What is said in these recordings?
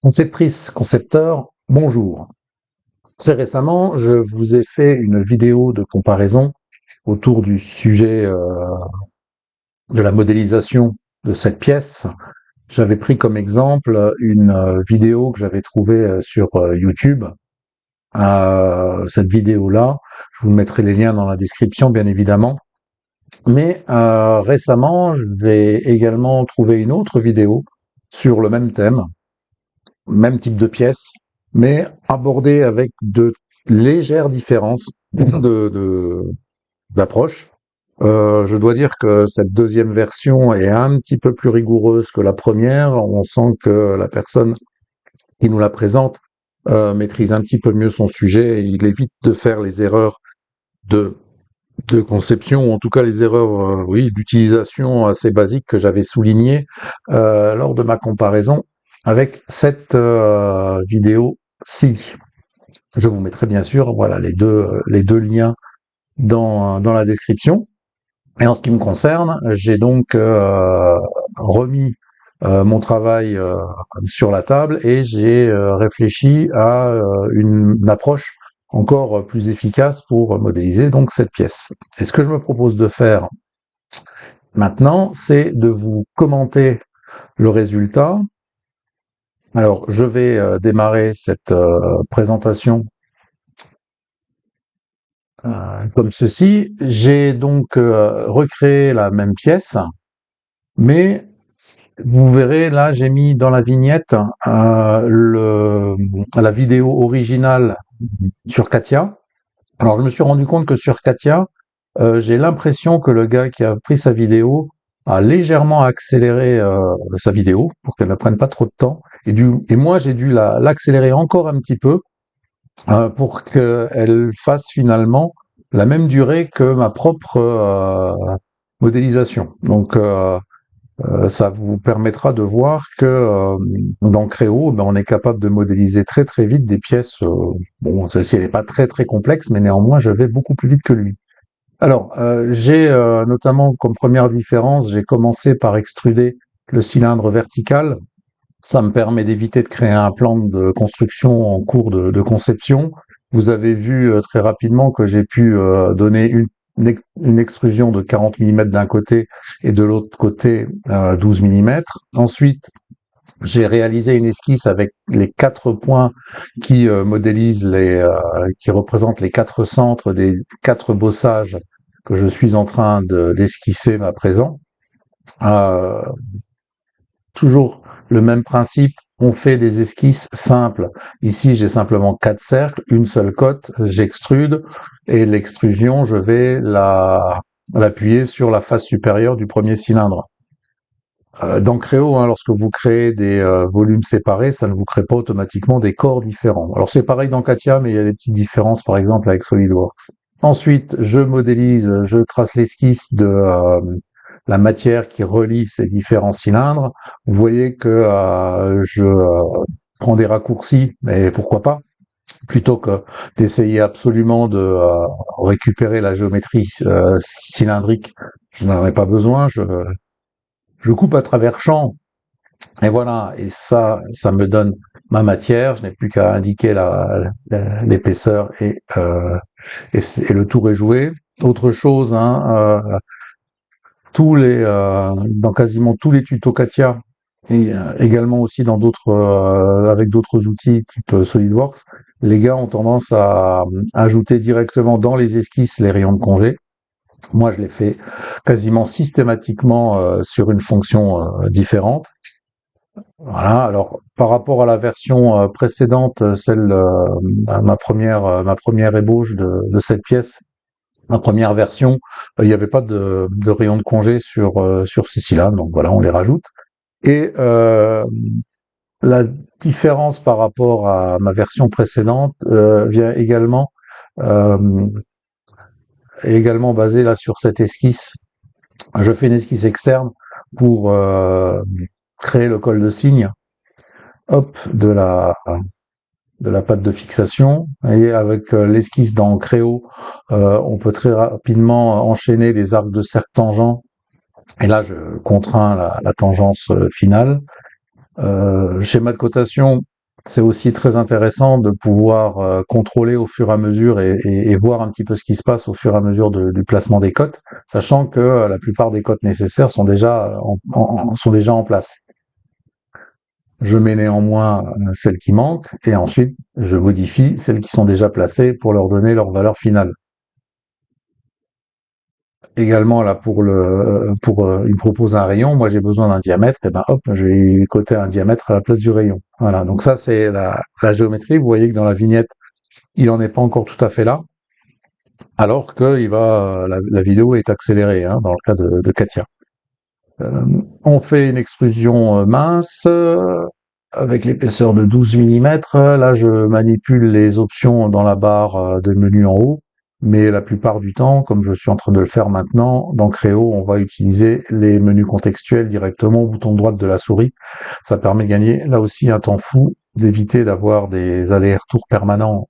Conceptrice, concepteur, bonjour. Très récemment, je vous ai fait une vidéo de comparaison autour du sujet de la modélisation de cette pièce. J'avais pris comme exemple une vidéo que j'avais trouvée sur YouTube. Cette vidéo-là, je vous mettrai les liens dans la description, bien évidemment. Mais récemment, je vais également trouver une autre vidéo sur le même thème, même type de pièce, mais abordée avec de légères différences d'approche. Je dois dire que cette deuxième version est un petit peu plus rigoureuse que la première. On sent que la personne qui nous la présente maîtrise un petit peu mieux son sujet et il évite de faire les erreurs de, de conception, ou en tout cas les erreurs oui, d'utilisation assez basiques que j'avais soulignées lors de ma comparaison avec cette vidéo-ci. Je vous mettrai bien sûr voilà, les deux liens dans la description. Et en ce qui me concerne, j'ai donc remis mon travail sur la table et j'ai réfléchi à une approche encore plus efficace pour modéliser donc cette pièce. Et ce que je me propose de faire maintenant, c'est de vous commenter le résultat. Alors, je vais démarrer cette présentation comme ceci. J'ai donc recréé la même pièce, mais vous verrez, là, j'ai mis dans la vignette la vidéo originale sur Katia. Alors, je me suis rendu compte que sur Katia, j'ai l'impression que le gars qui a pris sa vidéo a légèrement accéléré sa vidéo pour qu'elle ne prenne pas trop de temps. Et moi, j'ai dû l'accélérer encore un petit peu pour qu'elle fasse finalement la même durée que ma propre modélisation. Donc, ça vous permettra de voir que dans Créo, ben, on est capable de modéliser très très vite des pièces. Bon, celle-ci elle n'est pas très très complexe, mais néanmoins je vais beaucoup plus vite que lui. Alors, j'ai notamment comme première différence, j'ai commencé par extruder le cylindre vertical. Ça me permet d'éviter de créer un plan de construction en cours de conception. Vous avez vu très rapidement que j'ai pu donner une extrusion de 40 mm d'un côté et de l'autre côté 12 mm. Ensuite, j'ai réalisé une esquisse avec les 4 points qui modélisent qui représentent les 4 centres des 4 bossages que je suis en train d'esquisser à présent. Euh, Toujours le même principe, on fait des esquisses simples. Ici, j'ai simplement 4 cercles, une seule cote, j'extrude, et l'extrusion, je vais l'appuyer sur la face supérieure du premier cylindre. Dans Créo, hein, lorsque vous créez des volumes séparés, ça ne vous crée pas automatiquement des corps différents. Alors c'est pareil dans Katia, mais il y a des petites différences, par exemple avec SolidWorks. Ensuite, je modélise, je trace l'esquisse de la matière qui relie ces différents cylindres. Vous voyez que je prends des raccourcis, mais pourquoi pas, plutôt que d'essayer absolument de récupérer la géométrie cylindrique. Je n'en ai pas besoin, je coupe à travers champ, et voilà, et ça me donne ma matière, je n'ai plus qu'à indiquer l'épaisseur et le tour est joué. Autre chose, hein, dans quasiment tous les tutos Katia et également aussi dans d'autres avec d'autres outils type SolidWorks, les gars ont tendance à ajouter directement dans les esquisses les rayons de congé. Moi, je l'ai fait quasiment systématiquement sur une fonction différente. Voilà. Alors, par rapport à la version précédente, celle ma première ébauche de cette pièce, ma première version, il n'y avait pas de rayon de congé sur ces cylindres, donc voilà, on les rajoute. Et la différence par rapport à ma version précédente vient euh, également basée là sur cette esquisse. Je fais une esquisse externe pour créer le col de cygne, hop, de la pâte de fixation. Et avec l'esquisse dans Créo, on peut très rapidement enchaîner des arcs de cercle tangent. Et là, je contrains la tangence finale. Le schéma de cotation, c'est aussi très intéressant de pouvoir contrôler au fur et à mesure et voir un petit peu ce qui se passe au fur et à mesure du placement des cotes, sachant que la plupart des cotes nécessaires sont déjà en place. Je mets néanmoins celles qui manquent et ensuite je modifie celles qui sont déjà placées pour leur donner leur valeur finale. Également là il me propose un rayon, moi j'ai besoin d'un diamètre, et ben hop, je vais coter un diamètre à la place du rayon. Voilà, donc ça c'est la géométrie. Vous voyez que dans la vignette, il en est pas encore tout à fait là, alors que la vidéo est accélérée hein, dans le cas de Katia. Euh, on fait une extrusion mince avec l'épaisseur de 12 mm. Là, je manipule les options dans la barre de menu en haut, mais la plupart du temps, comme je suis en train de le faire maintenant, dans Créo, on va utiliser les menus contextuels directement au bouton droit de la souris. Ça permet de gagner là aussi un temps fou, d'éviter d'avoir des allers-retours permanents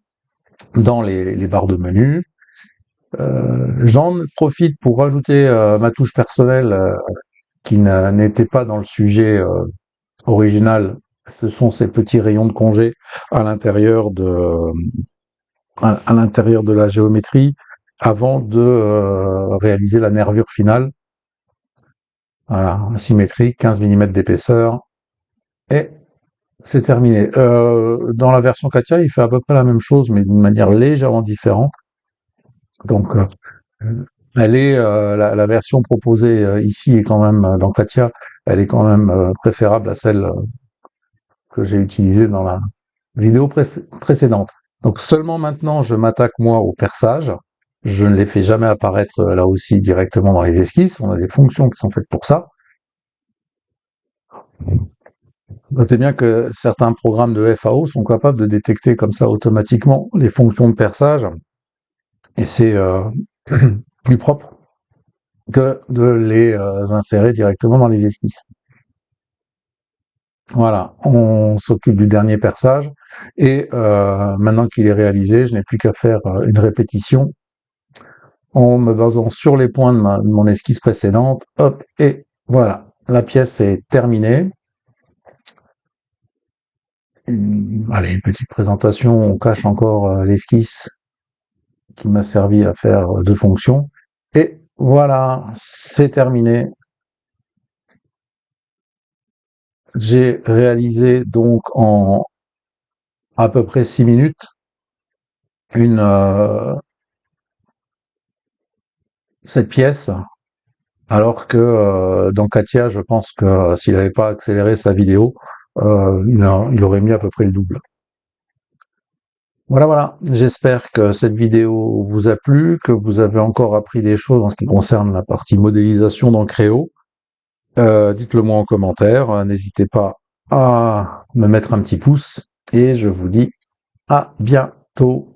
dans les barres de menu. J'en profite pour rajouter ma touche personnelle qui n'était pas dans le sujet original. Ce sont ces petits rayons de congé à l'intérieur à l'intérieur de la géométrie avant de réaliser la nervure finale. Voilà, symétrique, 15 mm d'épaisseur et c'est terminé. Dans la version Katia, il fait à peu près la même chose, mais d'une manière légèrement différente. Donc, la version proposée ici est quand même dans Katia, elle est quand même préférable à celle que j'ai utilisée dans la vidéo précédente. Donc seulement maintenant, je m'attaque moi au perçage. Je ne les fais jamais apparaître là aussi directement dans les esquisses. On a des fonctions qui sont faites pour ça. Notez bien que certains programmes de FAO sont capables de détecter comme ça automatiquement les fonctions de perçage. Et c'est plus propre que de les insérer directement dans les esquisses. Voilà, on s'occupe du dernier perçage et maintenant qu'il est réalisé, je n'ai plus qu'à faire une répétition en me basant sur les points de mon esquisse précédente. Hop, et voilà, la pièce est terminée. Allez, une petite présentation, on cache encore l'esquisse qui m'a servi à faire deux fonctions. Et voilà, c'est terminé. J'ai réalisé donc en à peu près 6 minutes une cette pièce, alors que dans Katia, je pense que s'il n'avait pas accéléré sa vidéo, il aurait mis à peu près le double. Voilà, voilà. J'espère que cette vidéo vous a plu, que vous avez encore appris des choses en ce qui concerne la partie modélisation dans Créo. Dites-le moi en commentaire. N'hésitez pas à me mettre un petit pouce et je vous dis à bientôt.